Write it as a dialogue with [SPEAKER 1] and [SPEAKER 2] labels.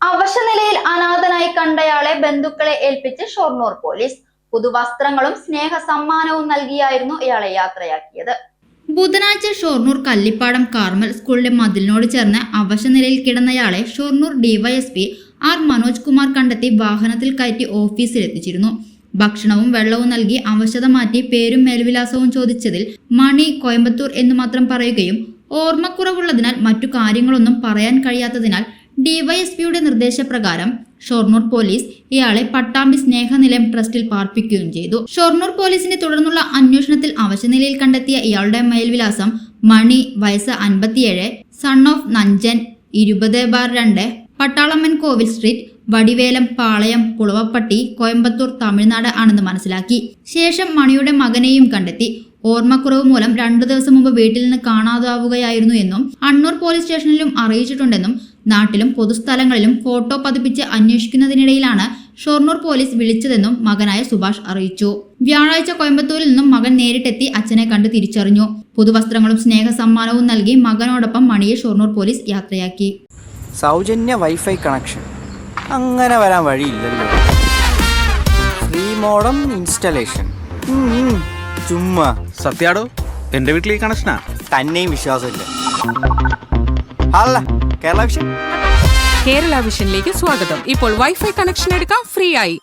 [SPEAKER 1] അവശനിലയിൽ അനാഥനായി കണ്ടയാളെ ബന്ധുക്കളെ ഏൽപ്പിച്ച് ഷൊർണൂർ പോലീസ്. പുതുവസ്ത്രങ്ങളും സ്നേഹ സമ്മാനവും നൽകിയായിരുന്നു ഇയാളെ യാത്രയാക്കിയത്. ബുധനാഴ്ച ഷൊർണൂർ കല്ലിപ്പാടം കാർമൽ സ്കൂളിലെ മതിലിനോട് ചേർന്ന് അവശനിലയിൽ കിടന്നയാളെ ഷൊർണൂർ ഡിവൈഎസ്പി ആർ മനോജ് കുമാർ കണ്ടെത്തി വാഹനത്തിൽ കയറ്റി ഓഫീസിലെത്തിച്ചിരുന്നു. ഭക്ഷണവും വെള്ളവും നൽകി അവശത മാറ്റി പേരും മേൽവിലാസവും ചോദിച്ചതിൽ മണി, കോയമ്പത്തൂർ എന്ന് മാത്രം പറയുകയും ഓർമ്മക്കുറവുള്ളതിനാൽ മറ്റു കാര്യങ്ങളൊന്നും പറയാൻ കഴിയാത്തതിനാൽ ഡിവൈഎസ്പിയുടെ നിർദ്ദേശപ്രകാരം ഷൊർണൂർ പോലീസ് ഇയാളെ പട്ടാമ്പി സ്നേഹനിലയം ട്രസ്റ്റിൽ പാർപ്പിക്കുകയും ചെയ്തു. ഷൊർണൂർ പോലീസിന്റെ തുടർന്നുള്ള അന്വേഷണത്തിൽ അവശനിലയിൽ കണ്ടെത്തിയ ഇയാളുടെ മേൽവിലാസം മണി, വയസ്സ് 57, son of Nanjan, 20/2, പട്ടാളമ്മൻ Kovil street, വടിവേലം, പാളയം, കുളവപ്പട്ടി, കോയമ്പത്തൂർ, തമിഴ്നാട് ആണെന്ന് മനസ്സിലാക്കി. ശേഷം മണിയുടെ മകനെയും കണ്ടെത്തി. ഓർമ്മക്കുറവ് മൂലം 2 ദിവസം മുമ്പ് വീട്ടിൽ നിന്ന് കാണാതാവുകയായിരുന്നു എന്നും അണ്ണൂർ പോലീസ് സ്റ്റേഷനിലും അറിയിച്ചിട്ടുണ്ടെന്നും നാട്ടിലും പൊതുസ്ഥലങ്ങളിലും ഫോട്ടോ പതിപ്പിച്ച് അന്വേഷിക്കുന്നതിനിടയിലാണ് ഷൊർണൂർ പോലീസ് വിളിച്ചതെന്നും മകനായ സുഭാഷ് അറിയിച്ചു. വ്യാഴാഴ്ച കോയമ്പത്തൂരിൽ നിന്നും മകൻ നേരിട്ടെത്തി അച്ഛനെ കണ്ട് തിരിച്ചറിഞ്ഞു. പുതുവസ്ത്രങ്ങളും സ്നേഹ സമ്മാനവും നൽകി മകനോടൊപ്പം മണിയെ ഷൊർണൂർ പോലീസ് യാത്രയാക്കി.
[SPEAKER 2] സൗജന്യ വൈഫൈ കണക്ഷൻ അങ്ങനെ വരാൻ വഴിയില്ലല്ലോ. ഫ്രീ മോഡം ഇൻസ്റ്റലേഷൻ ചുമ്മാ.
[SPEAKER 3] സത്യാടോ, എന്റെ വീട്ടിൽ ഈ കണക്ഷനാ.
[SPEAKER 2] തന്നെയും വിശ്വാസമില്ല. അല്ല, കേരള വിഷൻ.
[SPEAKER 4] കേരള വിഷനിലേക്ക് സ്വാഗതം. ഇപ്പോൾ വൈഫൈ കണക്ഷൻ എടുക്കാം ഫ്രീ ആയി.